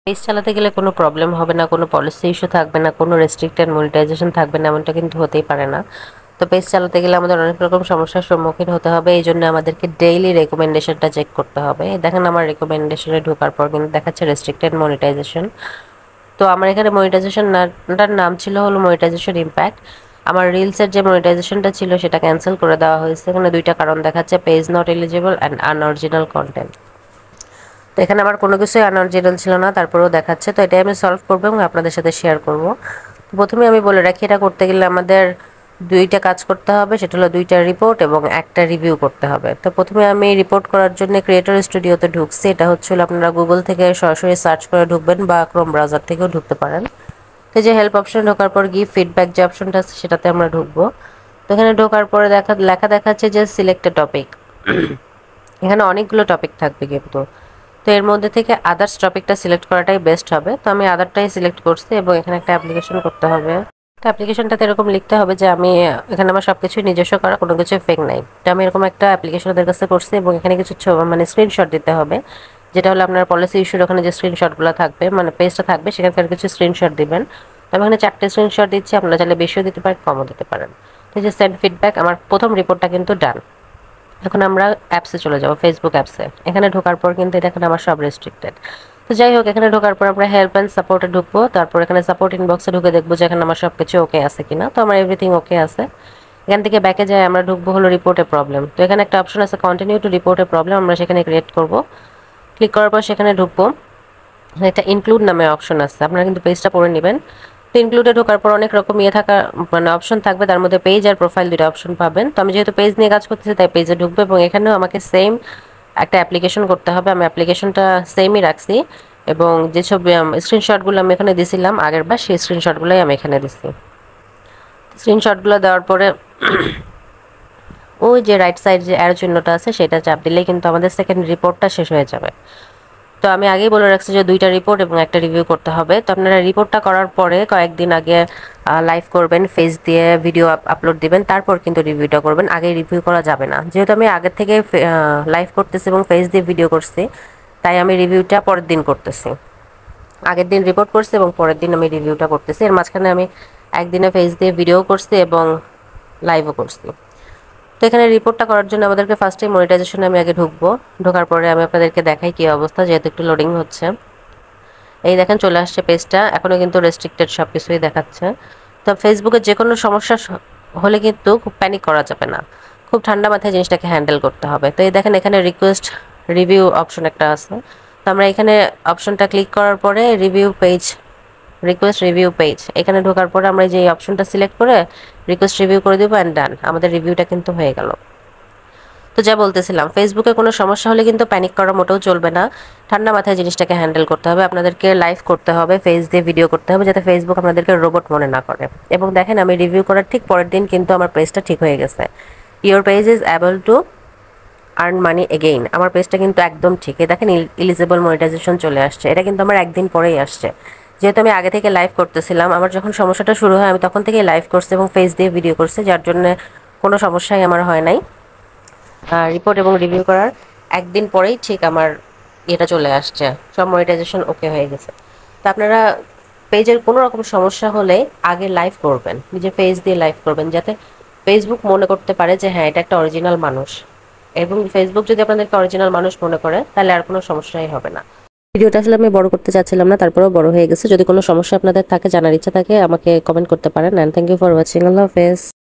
Page চালাতে গেলে কোনো প্রবলেম হবে না, কোনো পলিসি ইস্যু থাকবে না, কোনো রেস্ট্রিক্টেড মনিটাইজেশন থাকবে না, এমনটা কিন্তু হতেই পারে না। তো পেজ চালাতে গেলে আমাদের অনেক রকম সমস্যার সম্মুখীন হতে হবে। এই জন্য আমাদেরকে ডেইলি রেকমেন্ডেশনটা চেক করতে হবে। দেখেন আমার রেকমেন্ডেশনে ঢোকার পর কিন্তু দেখাচ্ছে রেস্ট্রিক্টেড মনিটাইজেশন। তো আমার এখানে মনিটাইজেশনটার নাম ছিল হলো মনিটাইজেশন ইম্প্যাক্ট। আমার রিলসের যে মনিটাইজেশনটা ছিল সেটা ক্যান্সেল করে দেওয়া হয়েছে। এখানে দুইটা কারণ দেখাচ্ছে, page not eligible and unoriginal content. তো এখানে আমার কোনো কিছুই আনঅরিজিনাল ছিল না, তারপরেও দেখাচ্ছে। তো এটাই আমি সলভ করবো এবং আপনাদের সাথে শেয়ার করব। প্রথমে আমি বলে রাখি, এটা করতে গেলে আমাদের দুইটা কাজ করতে হবে, সেটা হলো দুইটা রিপোর্ট এবং একটা রিভিউ করতে হবে। তো প্রথমে আমি রিপোর্ট করার জন্য ক্রিয়েটর স্টুডিওতে ঢুকছি। এটা হচ্ছিল আপনারা গুগল থেকে সরাসরি সার্চ করে ঢুকবেন বা ক্রোম ব্রাউজার থেকেও ঢুকতে পারেন। তো যে হেল্প অপশন ঢোকার পর গিভ ফিডব্যাক যে অপশনটা আছে সেটাতে আমরা ঢুকবো। তো এখানে ঢোকার পরে লেখা দেখাচ্ছে যে সিলেক্ট এ টপিক। এখানে অনেকগুলো টপিক থাকবে কিন্তু, তো এর মধ্যে থেকে আদার্স টপিকটা সিলেক্ট করাটাই বেস্ট হবে। তো আমি আদারটাই সিলেক্ট করছি এবং এখানে একটা অ্যাপ্লিকেশন করতে হবে। তো অ্যাপ্লিকেশনটাতে এরকম লিখতে হবে যে আমি এখানে আমার সব কিছুই নিজস্ব করা, কোনো কিছু ফেক নাই। তো আমি এরকম একটা অ্যাপ্লিকেশন ওদের কাছে করছি এবং এখানে কিছু মানে স্ক্রিনশট দিতে হবে, যেটা হলো আপনার পলিসি ইস্যুর ওখানে যে স্ক্রিনশটগুলো থাকবে, মানে পেজটা থাকবে সেখানকার কিছু স্ক্রিনশট দিবেন। তো আমি এখানে 4টে স্ক্রিনশট দিচ্ছি, আপনারা চাইলে বেশিও দিতে পারেন, কমও দিতে পারেন। তো যে সেন্ড ফিডব্যাক, আমার প্রথম রিপোর্টটা কিন্তু ডান। এখন আমরা অ্যাপসে চলে যাব, ফেসবুক অ্যাপসে। এখানে ঢোকার পর কিন্তু দেখেন আমার সব রেস্ট্রিক্টেড। তো যাই হোক, এখানে ঢোকার পর আমরা হেল্প অ্যান্ড সাপোর্টে ঢুকবো। তারপর এখানে সাপোর্ট ইনবক্সে ঢুকে দেখবো যে এখানে আমার সব কিছু ওকে আছে কিনা। তো আমার এভরিথিং ওকে আছে। এখান থেকে ব্যাকে যাই আমরা ঢুকবো হলো রিপোর্টে প্রবলেম। তো এখানে একটা অপশন আছে কন্টিনিউ টু রিপোর্টে প্রবলেম, আমরা সেখানে ক্রিয়েট করব। ক্লিক করার পর সেখানে ঢুকবো। একটা ইনক্লুড নামে অপশন আছে, আপনারা কিন্তু পেজটা পড়ে নেবেন। তো ইনক্লুডে ঢোকার পর অনেক রকম থাকা মানে অপশন থাকবে, তার মধ্যে পেজ আর প্রোফাইল দুটো অপশন পাবেন। তো আমি যেহেতু পেজ নিয়ে কাজ করতেছি তাই পেজে ঢুকবো এবং এখানেও আমাকে সেম একটা অ্যাপ্লিকেশন করতে হবে। আমি অ্যাপ্লিকেশনটা সেমই রাখছি এবং যেসব স্ক্রিনশটগুলো আমি এখানে দিয়েছিলাম আগের বার, সেই স্ক্রিনশটগুলোই আমি এখানে দিচ্ছি। স্ক্রিনশটগুলো দেওয়ার পরে ওই যে রাইট সাইড যে অ্যারো চিহ্নটা আছে সেটা চাপ দিলেই কিন্তু আমাদের সেকেন্ড রিপোর্টটা শেষ হয়ে যাবে। তো আমি আগেই বলে রাখছি যে দুইটা রিপোর্ট এবং একটা রিভিউ করতে হবে। তো আপনারা রিপোর্টটা করার পরে কয়েকদিন আগে লাইভ করবেন, ফেস দিয়ে ভিডিও আপলোড দিবেন, তারপর কিন্তু রিভিউটা করবেন। আগে রিভিউ করা যাবে না, যেহেতু আমি আগের থেকে লাইভ করতেছি এবং ফেস দিয়ে ভিডিও করছি, তাই আমি রিভিউটা পরের দিন করতেছি। আগের দিন রিপোর্ট করছি এবং পরের দিন আমি রিভিউটা করতেছি। এর মাঝখানে আমি একদিনে ফেস দিয়ে ভিডিও করছি এবং লাইভও করছি। তো এখানে রিপোর্টটা করার জন্য আমাদেরকে ফার্স্টে মনিটাইজেশনে আমি আগে ঢুকবো। ঢোকার পরে আমি আপনাদেরকে দেখাই কি অবস্থা, যেহেতু একটু লোডিং হচ্ছে। এই দেখেন চলে আসছে পেজটা, এখনও কিন্তু রেস্ট্রিক্টেড সব কিছুই দেখাচ্ছে। তো ফেসবুকে যে কোনো সমস্যা হলে কিন্তু খুব প্যানিক করা যাবে না, খুব ঠান্ডা মাথায় জিনিসটাকে হ্যান্ডেল করতে হবে। তো এই দেখেন এখানে রিকোয়েস্ট রিভিউ অপশন একটা আছে। তো আমরা এখানে অপশনটা ক্লিক করার পরে review page, request review page, এখানে ঢোকার পরে আমরা যে অপশনটা সিলেক্ট করে রিকোয়েস্ট রিভিউ করে দেবো অ্যান্ড ডান। আমাদের রিভিউটা কিন্তু হয়ে গেল। তো যা বলতেছিলাম, ফেসবুকে কোনো সমস্যা হলে কিন্তু প্যানিক করা মোটেও চলবে না, ঠান্ডা মাথায় জিনিসটাকে হ্যান্ডেল করতে হবে। আপনাদেরকে লাইভ করতে হবে, ফেস দিয়ে ভিডিও করতে হবে, যাতে ফেসবুক আপনাদেরকে রোবট মনে না করে। এবং দেখেন আমি রিভিউ করার ঠিক পরের দিন কিন্তু আমার পেজটা ঠিক হয়ে গেছে। Your page is able to earn money again, আমার পেজটা কিন্তু একদম ঠিক। দেখেন এলিজিবল মনিটাইজেশন চলে আসছে, এটা কিন্তু আমার একদিন পরেই আসছে। যেহেতু আমি আগে থেকে লাইভ করতেছিলাম, আমার যখন সমস্যাটা শুরু হয় আমি তখন থেকেই লাইভ করছি এবং ফেস দিয়ে ভিডিও করছি, যার জন্য কোনো সমস্যাই আমার হয় নাই। রিপোর্ট এবং রিভিউ করার একদিন পরেই ঠিক আমার এটা চলে আসছে, সব মনিটাইজেশন ওকে হয়ে গেছে। তো আপনারা পেজের কোনো রকম সমস্যা হলে আগে লাইভ করবেন, নিজের পেজ দিয়ে লাইভ করবেন, যাতে ফেসবুক মনে করতে পারে যে হ্যাঁ এটা একটা অরিজিনাল মানুষ। এবং ফেসবুক যদি আপনাদেরকে অরিজিনাল মানুষ মনে করে তাহলে আর কোনো সমস্যাই হবে না। ভিডিওটা আসলে আমি বড় করতে চাচ্ছিলাম না, তারপরেও বড় হয়ে গেছে। যদি কোনো সমস্যা আপনাদের থাকে, জানার ইচ্ছা থাকে, আমাকে কমেন্ট করতে পারেন। And thank you for watching. আল্লাহ হাফেজ।